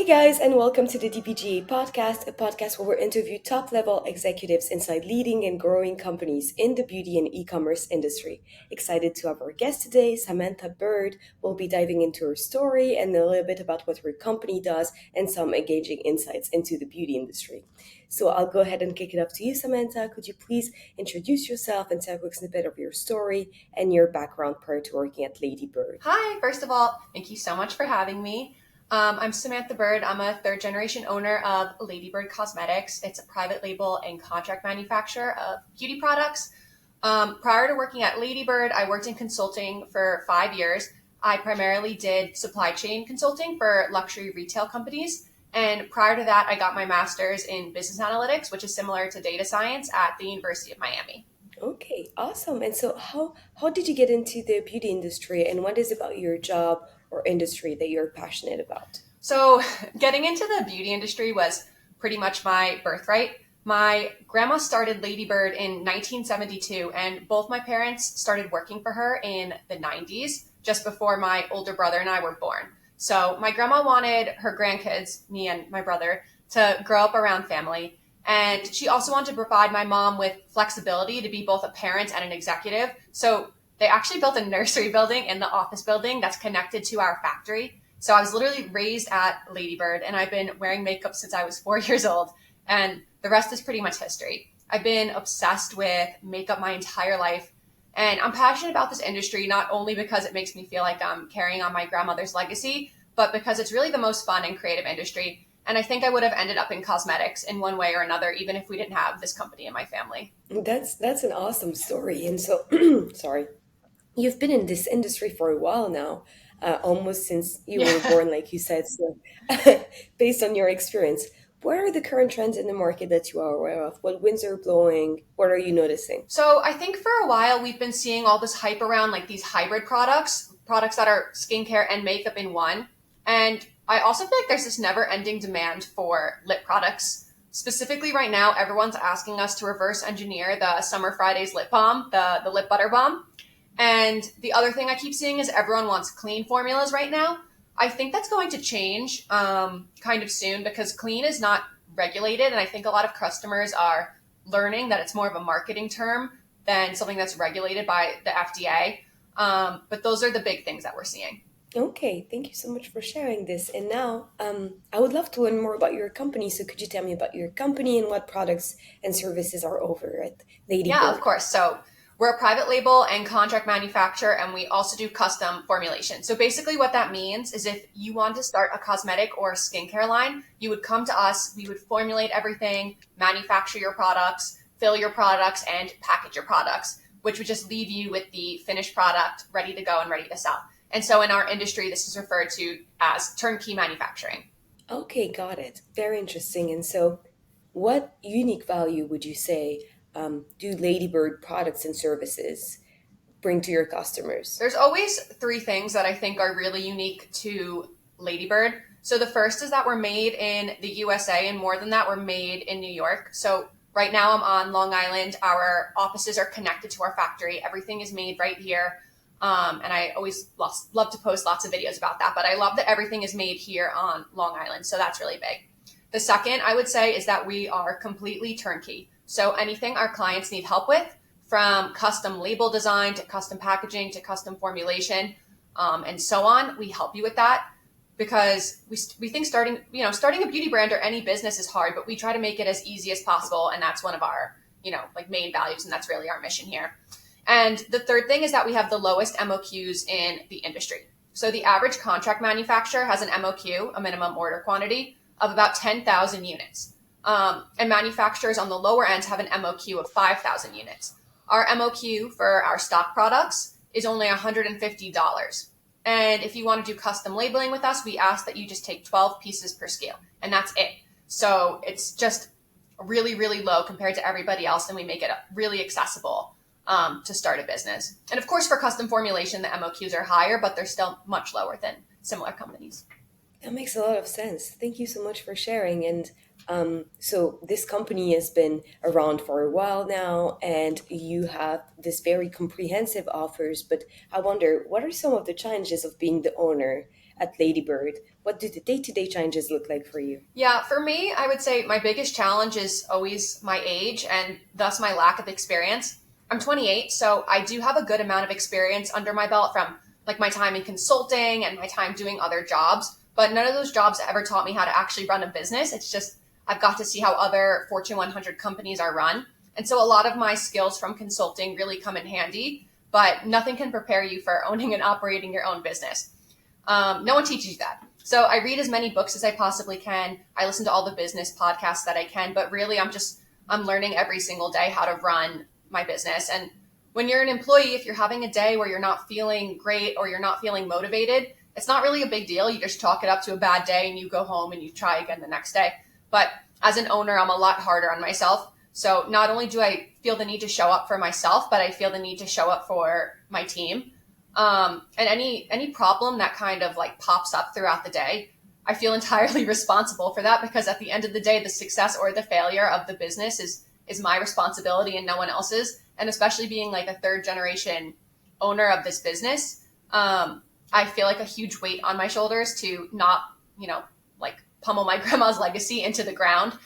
guys, and welcome to the DBGA podcast, a podcast where we interview top level executives inside leading and growing companies in the beauty and e commerce industry. Excited to have our guest today, Samantha Burd. We'll be diving into her story and a little bit about what her company does and some engaging insights into the beauty industry. So I'll go ahead and kick it up to you, Samantha. Could you please introduce yourself and tell a quick snippet of your story and your background prior to working at Lady Burd? Hi, first of all, thank you so much for having me. I'm Samantha Burd. I'm a third generation owner of Lady Burd Cosmetics. It's a private label and contract manufacturer of beauty products. Prior to working at Lady Burd, I worked in consulting for 5 years. I primarily did supply chain consulting for luxury retail companies. And prior to that, I got my master's in business analytics, which is similar to data science at the University of Miami. Okay, awesome. And so how did you get into the beauty industry and what is it about your job or industry that you're passionate about? So getting into the beauty industry was pretty much my birthright. My grandma started Lady Burd in 1972, and both my parents started working for her in the 90s, just before my older brother and I were born. So my grandma wanted her grandkids, me and my brother, to grow up around family. And she also wanted to provide my mom with flexibility to be both a parent and an executive. So they actually built a nursery building in the office building that's connected to our factory. So I was literally raised at Lady Burd, and I've been wearing makeup since I was 4 years old. And the rest is pretty much history. I've been obsessed with makeup my entire life. And I'm passionate about this industry, not only because it makes me feel like I'm carrying on my grandmother's legacy, but because it's really the most fun and creative industry. And I think I would have ended up in cosmetics in one way or another, even if we didn't have this company in my family. That's an awesome story. And so, sorry, you've been in this industry for a while now, almost since you were Yeah. born, like you said. So, based on your experience, what are the current trends in the market that you are aware of? What winds are blowing? What are you noticing? So I think for a while we've been seeing all this hype around like these hybrid products that are skincare and makeup in one. And I also feel like there's this never ending demand for lip products. Specifically right now, everyone's asking us to reverse engineer the Summer Fridays lip balm, the lip butter balm. And the other thing I keep seeing is everyone wants clean formulas right now. I think that's going to change kind of soon because clean is not regulated. And I think a lot of customers are learning that it's more of a marketing term than something that's regulated by the FDA. But those are the big things that we're seeing. Okay, thank you so much for sharing this. And now, I would love to learn more about your company. So, could you tell me about your company and what products and services are over at Lady Yeah, of Bird? course. So we're a private label and contract manufacturer, and we also do custom formulation. So basically what that means is if you want to start a cosmetic or a skincare line, you would come to us, we would formulate everything, manufacture your products, fill your products, and package your products, which would just leave you with the finished product ready to go and ready to sell. And so in our industry, this is referred to as turnkey manufacturing. Okay, got it. Very interesting. And so, what unique value would you say do Ladybird products and services bring to your customers? There's always three things that I think are really unique to Lady Burd. So the first is that we're made in the USA, and more than that, we're made in New York. So right now I'm on Long Island. Our offices are connected to our factory. Everything is made right here. And I always love to post lots of videos about that, but I love that everything is made here on Long Island. So that's really big. The second I would say is that we are completely turnkey. So anything our clients need help with, from custom label design to custom packaging to custom formulation, and so on, we help you with that because we think starting a beauty brand or any business is hard, but we try to make it as easy as possible, and that's one of our like main values, and that's really our mission here. And the third thing is that we have the lowest MOQs in the industry. So the average contract manufacturer has an MOQ, a minimum order quantity, of about 10,000 units. And manufacturers on the lower end have an MOQ of 5,000 units. Our MOQ for our stock products is only $150. And if you want to do custom labeling with us, we ask that you just take 12 pieces per scale, and that's it. So it's just really, really low compared to everybody else, and we make it really accessible to start a business. And of course, for custom formulation, the MOQs are higher, but they're still much lower than similar companies. That makes a lot of sense. Thank you so much for sharing. And so this company has been around for a while now, and you have this very comprehensive offers. But I wonder, what are some of the challenges of being the owner at Lady Burd. What do the day-to-day challenges look like for you? Yeah, for me, I would say my biggest challenge is always my age and thus my lack of experience. I'm 28, so I do have a good amount of experience under my belt from like my time in consulting and my time doing other jobs, but none of those jobs ever taught me how to actually run a business. It's just I've got to see how other Fortune 100 companies are run. And so a lot of my skills from consulting really come in handy, but nothing can prepare you for owning and operating your own business. No one teaches you that. So I read as many books as I possibly can. I listen to all the business podcasts that I can, but really I'm learning every single day how to run my business. And when you're an employee, if you're having a day where you're not feeling great or you're not feeling motivated, it's not really a big deal. You just chalk it up to a bad day and you go home and you try again the next day. But as an owner, I'm a lot harder on myself. So not only do I feel the need to show up for myself, but I feel the need to show up for my team. And any problem that kind of like pops up throughout the day, I feel entirely responsible for that, because at the end of the day, the success or the failure of the business is my responsibility and no one else's. And especially being like a third generation owner of this business, I feel like a huge weight on my shoulders to not, like pummel my grandma's legacy into the ground.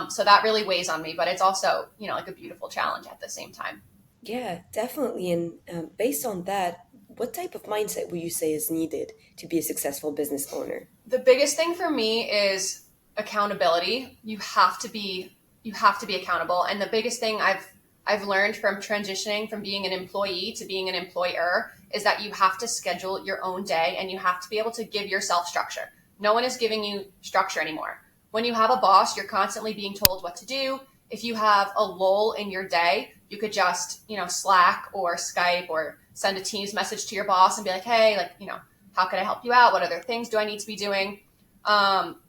So that really weighs on me, but it's also, like a beautiful challenge at the same time. Yeah, definitely. And based on that, what type of mindset would you say is needed to be a successful business owner? The biggest thing for me is accountability. You have to be accountable. And the biggest thing I've learned from transitioning from being an employee to being an employer is that you have to schedule your own day and you have to be able to give yourself structure. No one is giving you structure anymore. When you have a boss, you're constantly being told what to do. If you have a lull in your day, you could just, Slack or Skype or send a Teams message to your boss and be like, hey, how can I help you out? What other things do I need to be doing?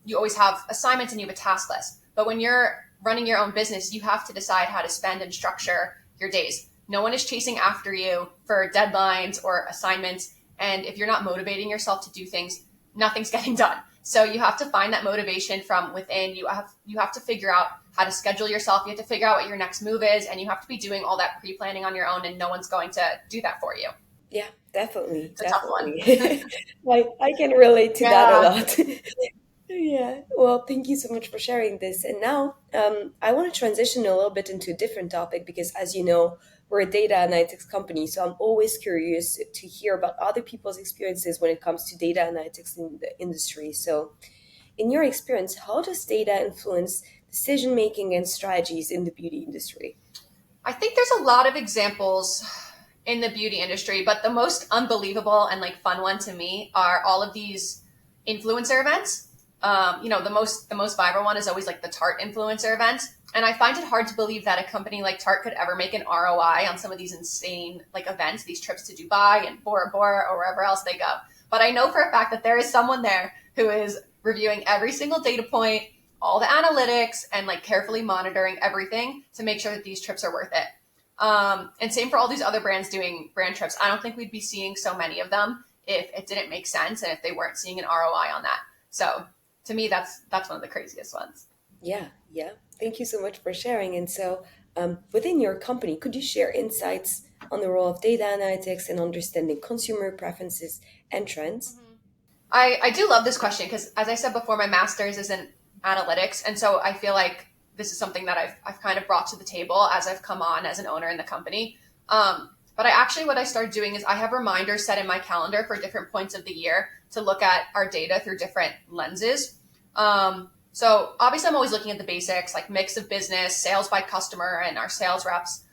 You always have assignments and you have a task list. But when you're running your own business, you have to decide how to spend and structure your days. No one is chasing after you for deadlines or assignments. And if you're not motivating yourself to do things, nothing's getting done. So you have to find that motivation from within. You have to figure out how to schedule yourself. You have to figure out what your next move is, and you have to be doing all that pre-planning on your own, and no one's going to do that for you. Yeah, definitely. It's a tough one. I can relate to that a Yeah. lot. Yeah. Well, thank you so much for sharing this. And now I want to transition a little bit into a different topic because, as you know, we're a data analytics company. So I'm always curious to hear about other people's experiences when it comes to data analytics in the industry. So, in your experience, how does data influence decision making and strategies in the beauty industry? I think there's a lot of examples in the beauty industry, but the most unbelievable and like fun one to me are all of these influencer events. The most viral one is always like the Tarte influencer event. And I find it hard to believe that a company like Tarte could ever make an ROI on some of these insane like events, these trips to Dubai and Bora Bora or wherever else they go. But I know for a fact that there is someone there who is reviewing every single data point, all the analytics, and like carefully monitoring everything to make sure that these trips are worth it. And same for all these other brands doing brand trips. I don't think we'd be seeing so many of them if it didn't make sense and if they weren't seeing an ROI on that. So to me, that's one of the craziest ones. Yeah, yeah. Thank you so much for sharing. And so, within your company, could you share insights on the role of data analytics and understanding consumer preferences and trends? I do love this question because, as I said before, my master's is in analytics. And so I feel like this is something that I've kind of brought to the table as I've come on as an owner in the company. But what I started doing is I have reminders set in my calendar for different points of the year to look at our data through different lenses. So obviously I'm always looking at the basics, like mix of business, sales by customer and our sales reps,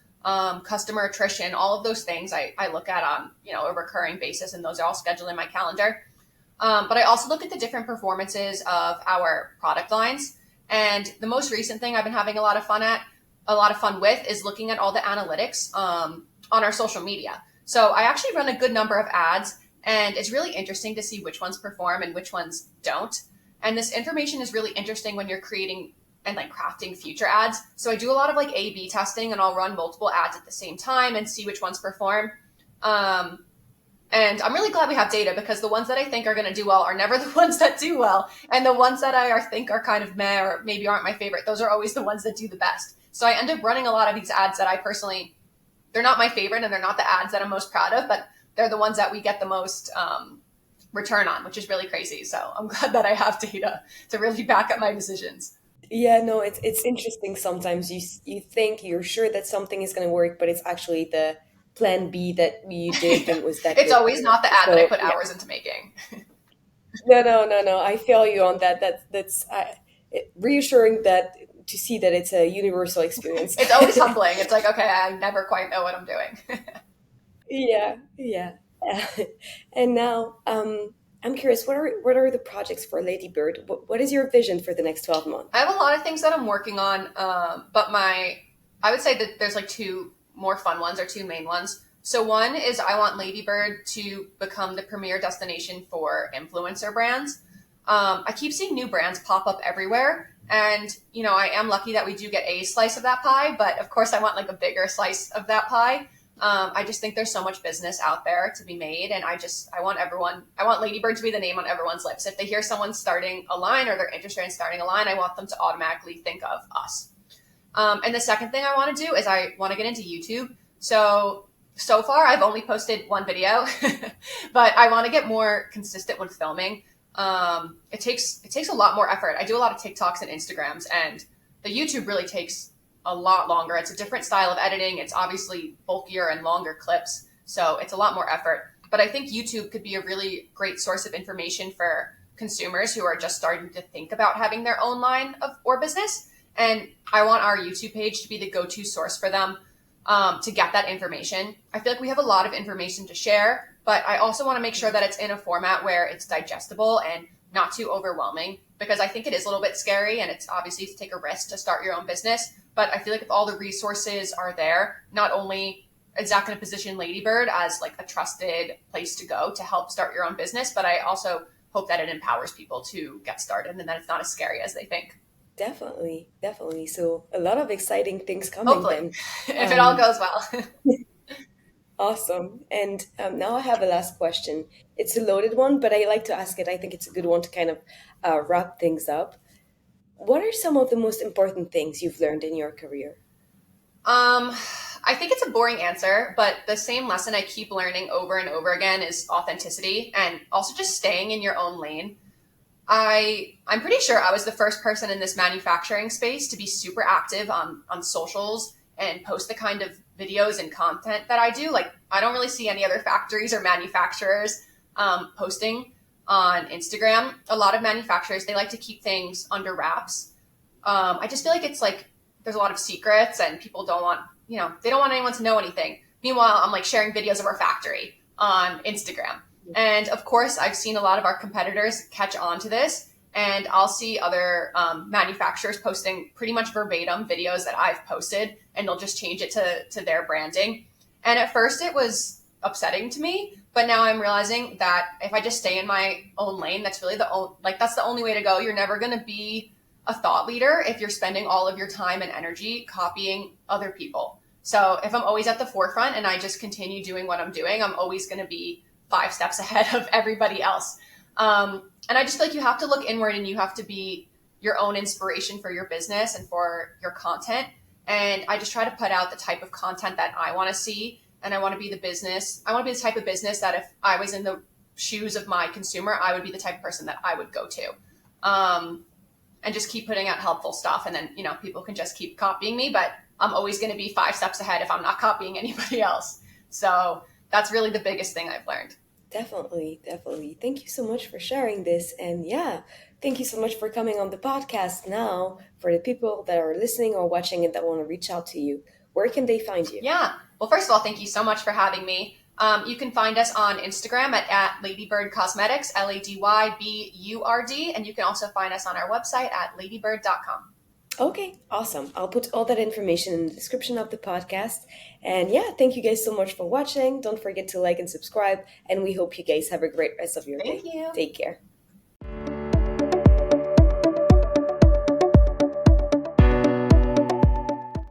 customer attrition, all of those things I look at on, a recurring basis, and those are all scheduled in my calendar. But I also look at the different performances of our product lines. And the most recent thing I've been having a lot of fun with is looking at all the analytics, on our social media. So I actually run a good number of ads, and it's really interesting to see which ones perform and which ones don't. And this information is really interesting when you're creating and like crafting future ads. So I do a lot of like A/B testing, and I'll run multiple ads at the same time and see which ones perform. And I'm really glad we have data, because the ones that I think are going to do well are never the ones that do well. And the ones that I think are kind of meh or maybe aren't my favorite, those are always the ones that do the best. So I end up running a lot of these ads that I personally, they're not my favorite and they're not the ads that I'm most proud of, but they're the ones that we get the most return on, which is really crazy. So I'm glad that I have data to really back up my decisions. Yeah, no, it's interesting. Sometimes you think you're sure that something is going to work, but it's actually the plan B that you didn't think was that It's good. always not the ad that I So put yeah, hours into making. no, no, no, no. I feel you on that. Reassuring that to see that it's a universal experience. It's always humbling. It's like, okay, I never quite know what I'm doing. Yeah, yeah. And now, I'm curious, what are the projects for Lady Bird? What is your vision for the next 12 months? I have a lot of things that I'm working on, but I would say that there's like two more fun ones or two main ones. So one is I want Lady Burd to become the premier destination for influencer brands. I keep seeing new brands pop up everywhere, and I am lucky that we do get a slice of that pie, but of course I want like a bigger slice of that pie. I just think there's so much business out there to be made, and I want Lady Burd to be the name on everyone's lips. If they hear someone starting a line or they're interested in starting a line, I want them to automatically think of us. And the second thing I want to do is I want to get into YouTube. So far I've only posted one video, but I want to get more consistent with filming. It takes a lot more effort. I do a lot of TikToks and Instagrams, and the YouTube really takes a lot longer. It's a different style of editing. It's obviously bulkier and longer clips, so it's a lot more effort. But I think YouTube could be a really great source of information for consumers who are just starting to think about having their own line of or business. And I want our YouTube page to be the go-to source for them, to get that information. I feel like we have a lot of information to share, but I also want to make sure that it's in a format where it's digestible and not too overwhelming, because I think it is a little bit scary, and it's obviously to take a risk to start your own business. But I feel like if all the resources are there, not only is that going to position Lady Burd as like a trusted place to go to help start your own business, but I also hope that it empowers people to get started and that it's not as scary as they think. Definitely, definitely. So a lot of exciting things coming Hopefully, then. if it all Um, goes well. awesome. And now I have a last question. It's a loaded one, but I like to ask it. I think it's a good one to kind of wrap things up. What are some of the most important things you've learned in your career? Um, I think it's a boring answer, but the same lesson I keep learning over and over again is authenticity and also just staying in your own lane. I'm pretty sure I was the first person in this manufacturing space to be super active on socials and post the kind of videos and content that I do. Like, I don't really see any other factories or manufacturers posting on Instagram. A lot of manufacturers, they like to keep things under wraps. I just feel like it's like there's a lot of secrets, and people don't want, they don't want anyone to know anything. Meanwhile, I'm like sharing videos of our factory on Instagram. And of course, I've seen a lot of our competitors catch on to this, and I'll see other manufacturers posting pretty much verbatim videos that I've posted, and they'll just change it to their branding. And at first it was upsetting to me, but now I'm realizing that if I just stay in my own lane, that's really that's the only way to go. You're never going to be a thought leader if you're spending all of your time and energy copying other people. So if I'm always at the forefront and I just continue doing what I'm doing, I'm always going to be 5 steps ahead of everybody else. And I just feel like you have to look inward, and you have to be your own inspiration for your business and for your content. And I just try to put out the type of content that I want to see. And I want to be the type of business that if I was in the shoes of my consumer, I would be the type of person that I would go to. And just keep putting out helpful stuff. And then, people can just keep copying me, but I'm always going to be 5 steps ahead if I'm not copying anybody else. So that's really the biggest thing I've learned. Definitely, definitely. Thank you so much for sharing this. And yeah, thank you so much for coming on the podcast. Now, for the people that are listening or watching and that want to reach out to you, where can they find you? Yeah. Well, first of all, thank you so much for having me. You can find us on Instagram at Lady Burd Cosmetics, LadyBurd, and you can also find us on our website at ladybird.com. Okay, awesome. I'll put all that information in the description of the podcast. And yeah, thank you guys so much for watching. Don't forget to like and subscribe. And we hope you guys have a great rest of your day. Thank you. Take care.